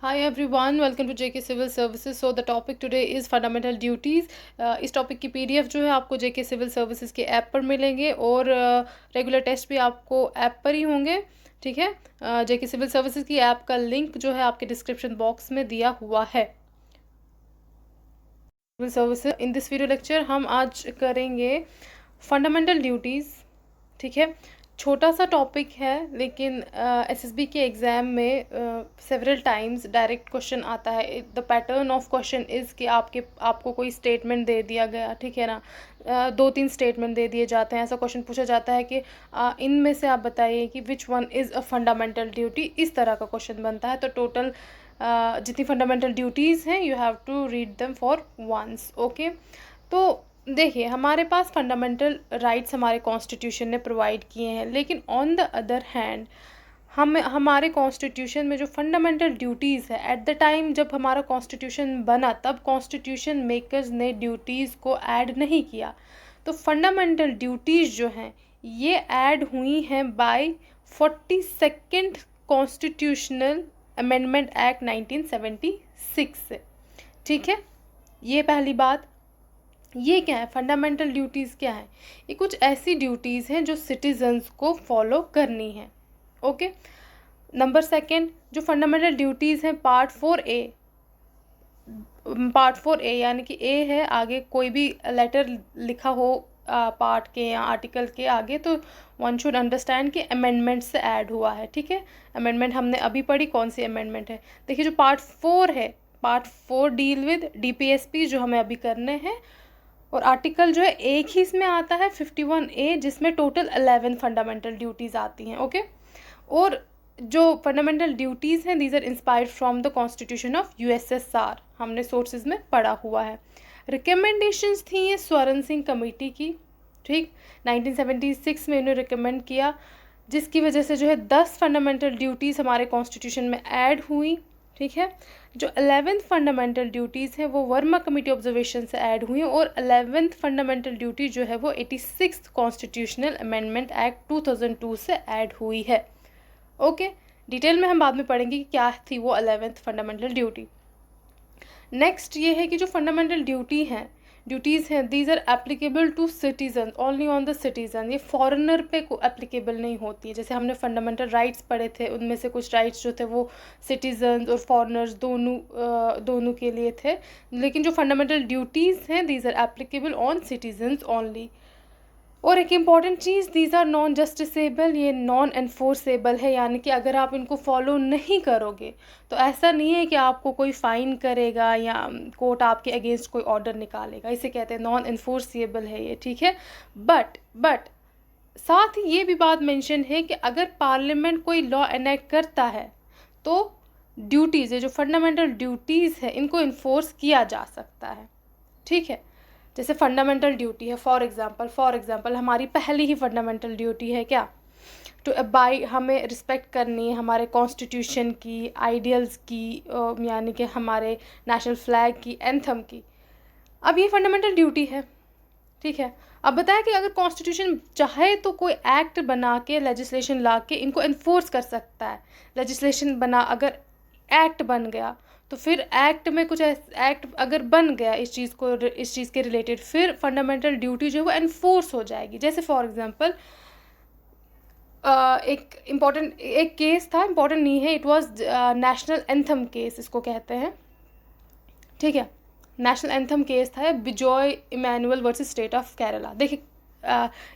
Hi everyone, welcome to JK Civil Services. So the topic today is fundamental duties. इस topic की PDF जो है आपको JK Civil Services के app पर मिलेंगे और रेगुलर टेस्ट भी आपको ऐप पर ही होंगे. ठीक है. JK Civil Services की ऐप का लिंक जो है आपके डिस्क्रिप्शन बॉक्स में दिया हुआ है. Civil services in this video lecture हम आज करेंगे फंडामेंटल ड्यूटीज़. ठीक है. छोटा सा टॉपिक है लेकिन एसएसबी के एग्ज़ाम में सेवरल टाइम्स डायरेक्ट क्वेश्चन आता है. The pattern of question is कि आपको कोई स्टेटमेंट दे दिया गया, ठीक है ना, 2-3 स्टेटमेंट दे दिए जाते हैं. ऐसा क्वेश्चन पूछा जाता है कि इनमें से आप बताइए कि which one is a fundamental duty. इस तरह का क्वेश्चन बनता है. तो टोटल जितनी फंडामेंटल ड्यूटीज़ हैं you have to read them for once. Okay. तो देखिए, हमारे पास फंडामेंटल राइट्स हमारे कॉन्स्टिट्यूशन ने प्रोवाइड किए हैं, लेकिन ऑन द अदर हैंड हमारे कॉन्स्टिट्यूशन में जो फंडामेंटल ड्यूटीज़ है, एट द टाइम जब हमारा कॉन्स्टिट्यूशन बना तब कॉन्स्टिट्यूशन मेकर्स ने ड्यूटीज़ को ऐड नहीं किया. तो फंडामेंटल ड्यूटीज़ जो हैं ये ऐड हुई हैं bye 42nd constitutional amendment act 1976 से. ठीक है. ये पहली बात. ये क्या है, फंडामेंटल ड्यूटीज़ क्या है? ये कुछ ऐसी ड्यूटीज़ हैं जो सिटीजन्स को फॉलो करनी है. ओके. नंबर सेकंड, जो फंडामेंटल ड्यूटीज़ हैं पार्ट 4A यानी कि ए है, आगे कोई भी लेटर लिखा हो पार्ट के या आर्टिकल के आगे तो वन शुड अंडरस्टैंड कि अमेंडमेंट से ऐड हुआ है. ठीक है. अमेंडमेंट हमने अभी पढ़ी, कौन सी अमेंडमेंट है. देखिए, जो पार्ट 4 है, पार्ट 4 डील विद DPSP जो हमें अभी करने हैं, और आर्टिकल जो है एक ही इसमें आता है 51A जिसमें टोटल 11 फंडामेंटल ड्यूटीज़ आती हैं. ओके. और जो फंडामेंटल ड्यूटीज़ हैं these are inspired from the constitution of USSR. हमने सोर्सेज में पढ़ा हुआ है. रिकमेंडेशंस थी ये स्वर्ण सिंह कमेटी की. ठीक. 1976 में इन्होंने रिकमेंड किया, जिसकी वजह से जो है 10 फंडामेंटल ड्यूटीज़ हमारे कॉन्स्टिट्यूशन में ऐड हुई. ठीक है. जो 11th फंडामेंटल ड्यूटीज़ हैं वो वर्मा कमेटी ऑब्जर्वेशन से ऐड हुई और 11th फंडामेंटल ड्यूटी जो है वो 86th कॉन्स्टिट्यूशनल अमेंडमेंट एक्ट 2002 से ऐड हुई है. ओके. डिटेल में हम बाद में पढ़ेंगे कि क्या थी वो 11th फंडामेंटल ड्यूटी. नेक्स्ट ये है कि जो फंडामेंटल ड्यूटीज़ हैं these are applicable to citizen, only on the citizen. ये फॉरेनर पे को एप्लीकेबल नहीं होती है. जैसे हमने फंडामेंटल राइट्स पढ़े थे, उनमें से कुछ राइट्स जो थे वो सिटीजन्स और फॉरेनर्स दोनों के लिए थे. लेकिन जो फंडामेंटल ड्यूटीज़ हैं these are applicable on citizens only. और एक इम्पॉर्टेंट चीज़, दीज आर नॉन जस्टिसेबल. ये नॉन एनफोर्सेबल है, यानी कि अगर आप इनको फॉलो नहीं करोगे तो ऐसा नहीं है कि आपको कोई फ़ाइन करेगा या कोर्ट आपके अगेंस्ट कोई ऑर्डर निकालेगा. इसे कहते हैं नॉन एनफोर्सेबल है ये. ठीक है. बट साथ ही ये भी बात मेंशन है कि अगर पार्लियामेंट कोई लॉ एनेक्ट करता है तो ड्यूटीज़ है, जो फंडामेंटल ड्यूटीज़ है, इनको इन्फोर्स किया जा सकता है. ठीक है. जैसे फंडामेंटल ड्यूटी है, फॉर एग्जांपल हमारी पहली ही फंडामेंटल ड्यूटी है क्या, टू अबाइड, हमें रिस्पेक्ट करनी है हमारे कॉन्स्टिट्यूशन की, आइडियल्स की, यानी कि हमारे नेशनल फ्लैग की, एंथम की. अब ये फंडामेंटल ड्यूटी है. ठीक है. अब बताया कि अगर कॉन्स्टिट्यूशन चाहे तो कोई एक्ट बना के, लेजिस्लेशन ला के इनको इन्फोर्स कर सकता है. लेजिस्लेशन बना, अगर एक्ट बन गया तो फिर एक्ट में कुछ एक्ट अगर बन गया इस चीज़ के रिलेटेड, फिर फंडामेंटल ड्यूटी जो है वो एनफोर्स हो जाएगी. जैसे फॉर एग्जांपल एक केस था, इम्पॉर्टेंट नहीं है, it was national anthem case इसको कहते हैं. ठीक है. नेशनल एंथम केस था Bijoe Emmanuel versus state of Kerala. देखिए,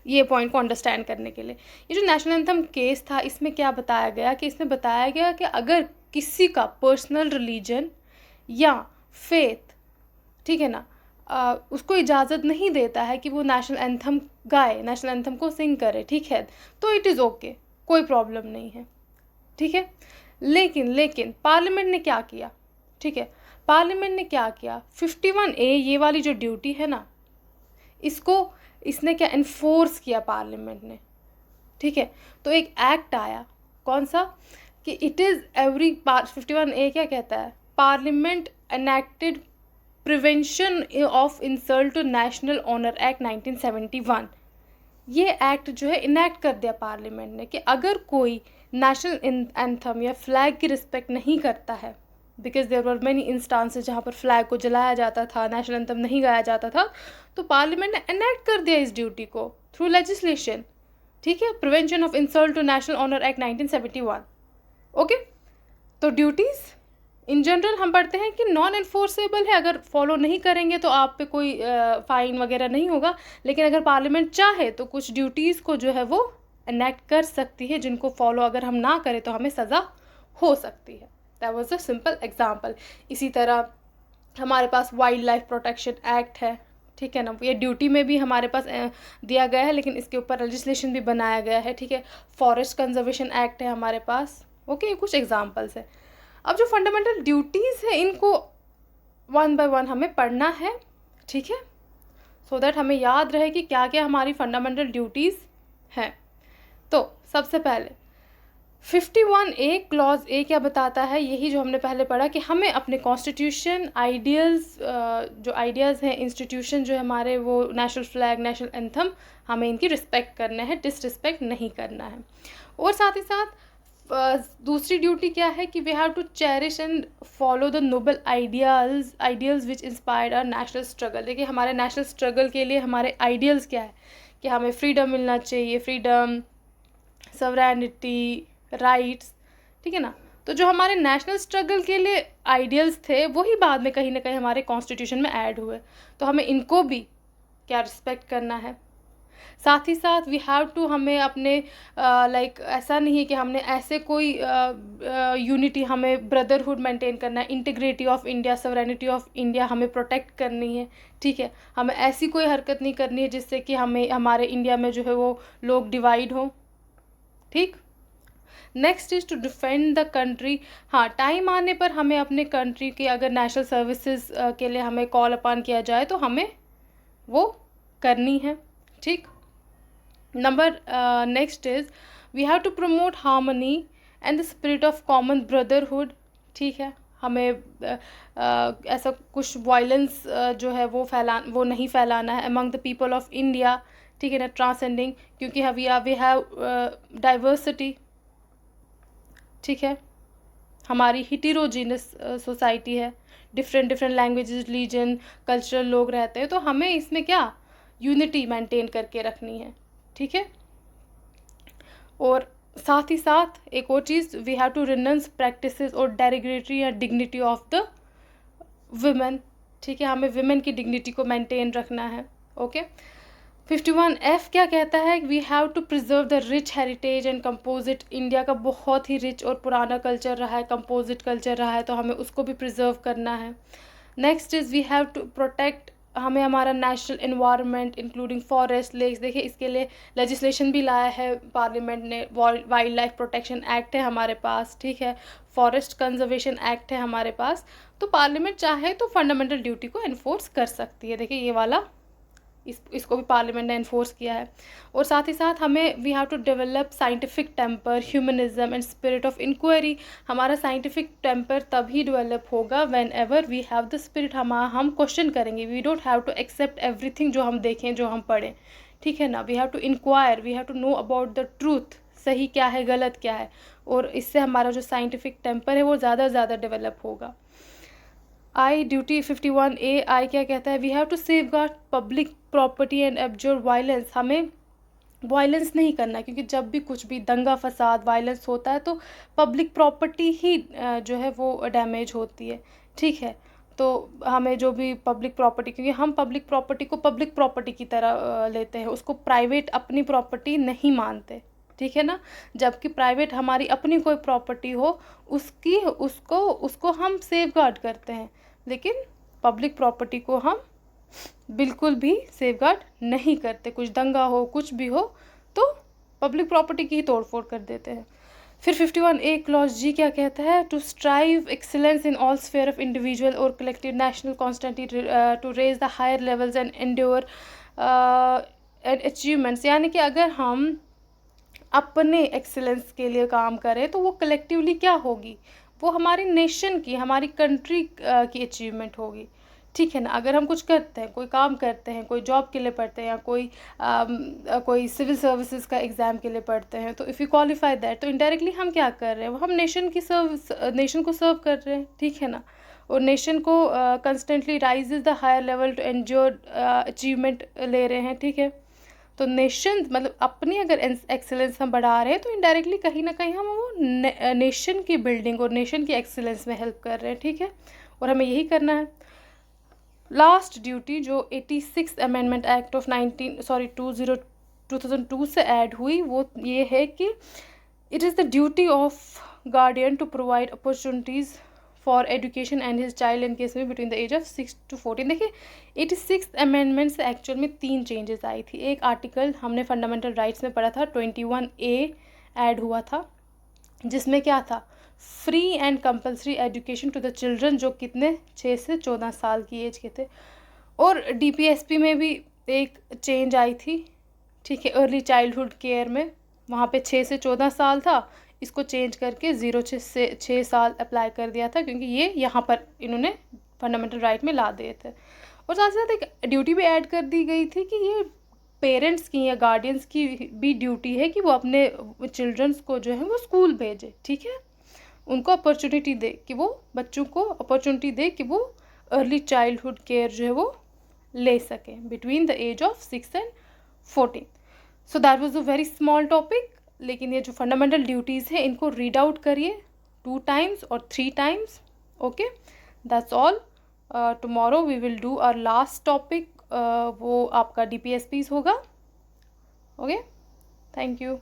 ये पॉइंट को अंडरस्टैंड करने के लिए, ये जो नेशनल एंथम केस था इसमें क्या बताया गया कि इसमें बताया गया कि अगर किसी का पर्सनल रिलीजन या फेथ, ठीक है ना, उसको इजाज़त नहीं देता है कि वो नेशनल एंथम गाए, नेशनल एंथम को सिंग करे, ठीक है, तो इट इज़ ओके, कोई प्रॉब्लम नहीं है. ठीक है. लेकिन पार्लियामेंट ने क्या किया, ठीक है, पार्लियामेंट ने क्या किया, 51A ये वाली जो ड्यूटी है ना, इसने क्या इन्फोर्स किया पार्लियामेंट ने. ठीक है. तो एक एक्ट आया, कौन सा, कि इट इज़ 51A क्या कहता है, parliament enacted prevention of insult to national honour act 1971. ये एक्ट जो है इनेक्ट कर दिया पार्लियामेंट ने कि अगर कोई नेशनल एंथम या फ्लैग की रिस्पेक्ट नहीं करता है, because there were many instances जहाँ पर फ्लैग को जलाया जाता था, नेशनल एंथम नहीं गाया जाता था, तो पार्लियामेंट ने एनेक्ट कर दिया इस ड्यूटी को थ्रू लेजिस्लेशन, ठीक है, prevention of insult to national honour act 1971। Okay, तो ड्यूटीज़ इन जनरल हम पढ़ते हैं कि नॉन एन्फोर्सेबल है, अगर फॉलो नहीं करेंगे तो आप पे कोई फ़ाइन वगैरह नहीं होगा, लेकिन अगर पार्लियामेंट चाहे तो कुछ ड्यूटीज़ को जो है वो एनेक्ट कर सकती है, जिनको फॉलो अगर हम ना करें तो हमें सज़ा हो सकती है। That was a simple example. इसी तरह हमारे पास वाइल्ड लाइफ प्रोटेक्शन एक्ट है, ठीक है ना, ये ड्यूटी में भी हमारे पास दिया गया है, लेकिन इसके ऊपर लेजिस्लेशन भी बनाया गया है, ठीक है। फॉरेस्ट कंजर्वेशन एक्ट है हमारे पास। ओके, ये कुछ एग्जांपल्स है। अब जो फंडामेंटल ड्यूटीज़ है इनको वन बाय वन हमें पढ़ना है, ठीक है, सो दैट हमें याद रहे कि क्या क्या हमारी फंडामेंटल ड्यूटीज़ हैं। तो सबसे पहले 51A क्लॉज ए क्या बताता है, यही जो हमने पहले पढ़ा कि हमें अपने कॉन्स्टिट्यूशन आइडियल्स, जो आइडियाज़ हैं, इंस्टीट्यूशन जो है हमारे, वो नेशनल फ्लैग, नेशनल एंथम, हमें इनकी रिस्पेक्ट करना है, डिसरिस्पेक्ट नहीं करना है। और साथ ही साथ दूसरी ड्यूटी क्या है कि we have to cherish and follow the noble ideals which inspired our national struggle. देखिए हमारे नेशनल स्ट्रगल के लिए हमारे आइडियल्स क्या है कि हमें फ्रीडम मिलना चाहिए, फ्रीडम, सवरैनिटी, राइट्स, ठीक है ना। तो जो हमारे नेशनल स्ट्रगल के लिए आइडियल्स थे वही बाद में कहीं ना कहीं हमारे कॉन्स्टिट्यूशन में ऐड हुए, तो हमें इनको भी क्या रिस्पेक्ट करना है। साथ ही साथ वी हैव टू, हमें अपने लाइक ऐसा नहीं है कि हमने ऐसे कोई यूनिटी, हमें ब्रदरहुड मेंटेन करना है, integrity of India, sovereignty of India हमें प्रोटेक्ट करनी है, ठीक है। हमें ऐसी कोई हरकत नहीं करनी है जिससे कि हमें हमारे इंडिया में जो है वो लोग डिवाइड हों, ठीक। Next is to defend the country. हाँ, टाइम आने पर हमें अपने कंट्री के अगर नेशनल सर्विसेज के लिए हमें कॉल अपॉन किया जाए तो हमें वो करनी है, ठीक। Number next is we have to promote harmony and the spirit of common brotherhood, ठीक है। हमें ऐसा कुछ वायलेंस जो है वो नहीं फैलाना है among the people of India, ठीक है ना, ट्रांसेंडिंग, क्योंकि वी हैव डाइवर्सिटी, ठीक है, हमारी हिटेरोजीनस सोसाइटी है, डिफरेंट लैंग्वेजेस, रिलीजन, कल्चरल लोग रहते हैं, तो हमें इसमें क्या यूनिटी मेंटेन करके रखनी है, ठीक है। और साथ ही साथ एक और चीज़, we have to renounce practices और डेरिग्रेटरी या डिग्निटी ऑफ द वुमेन, ठीक है, हमें वुमेन की डिग्निटी को मेंटेन रखना है। ओके, 51F क्या कहता है, we have to preserve the rich heritage and composite. India का बहुत ही रिच और पुराना कल्चर रहा है, कंपोजिट कल्चर रहा है, तो हमें उसको भी प्रिजर्व करना है। Next is we have to protect, हमें हमारा national environment including forest, lakes, देखिए इसके लिए लेजिस्लेशन भी लाया है पार्लियामेंट ने, वाइल्ड लाइफ प्रोटेक्शन एक्ट है हमारे पास, ठीक है, फॉरेस्ट कंजर्वेशन एक्ट है हमारे पास। तो पार्लियामेंट चाहे तो फंडामेंटल ड्यूटी को इन्फोर्स कर सकती है, देखिए ये वाला इसको भी पार्लियामेंट ने इन्फोर्स किया है। और साथ ही साथ हमें we have to develop scientific temper, humanism and spirit of inquiry. हमारा साइंटिफिक टेम्पर तभी डेवलप होगा whenever we have the spirit, हम क्वेश्चन करेंगे, we don't have to accept everything जो हम देखें, जो हम पढ़ें, ठीक है ना। We have to inquire, we have to know about the truth, सही क्या है, गलत क्या है, और इससे हमारा जो साइंटिफिक टेम्पर है वो ज़्यादा से ज़्यादा डेवलप होगा। ड्यूटी 51A क्या कहता है, we have to safeguard public property and absorb violence. हमें वायलेंस नहीं करना, क्योंकि जब भी कुछ भी दंगा फसाद वायलेंस होता है तो पब्लिक प्रॉपर्टी ही जो है वो डैमेज होती है, ठीक है। तो हमें जो भी पब्लिक प्रॉपर्टी, क्योंकि हम पब्लिक प्रॉपर्टी को पब्लिक प्रॉपर्टी की तरह लेते हैं, उसको प्राइवेट अपनी प्रॉपर्टी नहीं मानते, ठीक है ना। जबकि प्राइवेट हमारी अपनी कोई प्रॉपर्टी हो उसको हम सेफ गार्ड करते हैं, लेकिन पब्लिक प्रॉपर्टी को हम बिल्कुल भी सेफ गार्ड नहीं करते। कुछ दंगा हो, कुछ भी हो, तो पब्लिक प्रॉपर्टी की ही तोड़फोड़ कर देते हैं। फिर 51A क्लॉज जी क्या कहता है, to strive excellence in all sphere of individual और collective national constantly to raise the higher levels and endure and achievements. यानी कि अगर हम अपने एक्सीलेंस के लिए काम करें तो वो कलेक्टिवली क्या होगी, वो हमारी नेशन की, हमारी कंट्री की अचीवमेंट होगी, ठीक है ना। अगर हम कुछ करते हैं, कोई काम करते हैं, कोई जॉब के लिए पढ़ते हैं, या कोई सिविल सर्विसेज का एग्ज़ाम के लिए पढ़ते हैं, तो इफ़ यू क्वालिफाई दैट, तो इनडायरेक्टली हम क्या कर रहे हैं, हम नेशन को सर्व कर रहे हैं, ठीक है ना। और नेशन को constantly rise is the higher level to ensure achievement ले रहे हैं, ठीक है। तो नेशन मतलब अपनी अगर एक्सेलेंस हम बढ़ा रहे हैं, तो इनडायरेक्टली कहीं ना कहीं हम वो नेशन की बिल्डिंग और नेशन की एक्सेलेंस में हेल्प कर रहे हैं, ठीक है। और हमें यही करना है। लास्ट ड्यूटी जो 86 अमेंडमेंट एक्ट ऑफ 2002 से ऐड हुई, वो ये है कि it is the duty of guardian to provide opportunities for education and his child in case में between the age of 6 to 14। देखिए 86 अमेंडमेंट से एक्चुअल में 3 चेंजेस आई थी। एक आर्टिकल हमने फंडामेंटल राइट्स में पढ़ा था, 21A ऐड हुआ था, जिसमें क्या था, free and compulsory education to the children, जो कितने 6 से 14 साल की एज के थे। और DPSP में भी एक चेंज आई थी, ठीक है, अर्ली चाइल्डहुड केयर में, वहाँ पे 6 से 14 साल था, इसको चेंज करके 0 से 6 साल अप्लाई कर दिया था, क्योंकि ये यहाँ पर इन्होंने फंडामेंटल राइट में ला दिए थे। और साथ साथ एक ड्यूटी भी ऐड कर दी गई थी कि ये पेरेंट्स की या गार्डियंस की भी ड्यूटी है कि वो अपने चिल्ड्रंस को जो है वो स्कूल भेजे, ठीक है। उनको अपॉर्चुनिटी दे कि वो बच्चों को अपॉर्चुनिटी दे कि वो अर्ली चाइल्डहुड केयर जो है वो ले सकें between the age of 6 and 14। So that was a very small topic, लेकिन ये जो फंडामेंटल ड्यूटीज़ हैं इनको रीड आउट करिए 2 times और 3 times। Okay, that's all. Tomorrow we will do our last topic, वो आपका DPSPs होगा। Okay, thank you.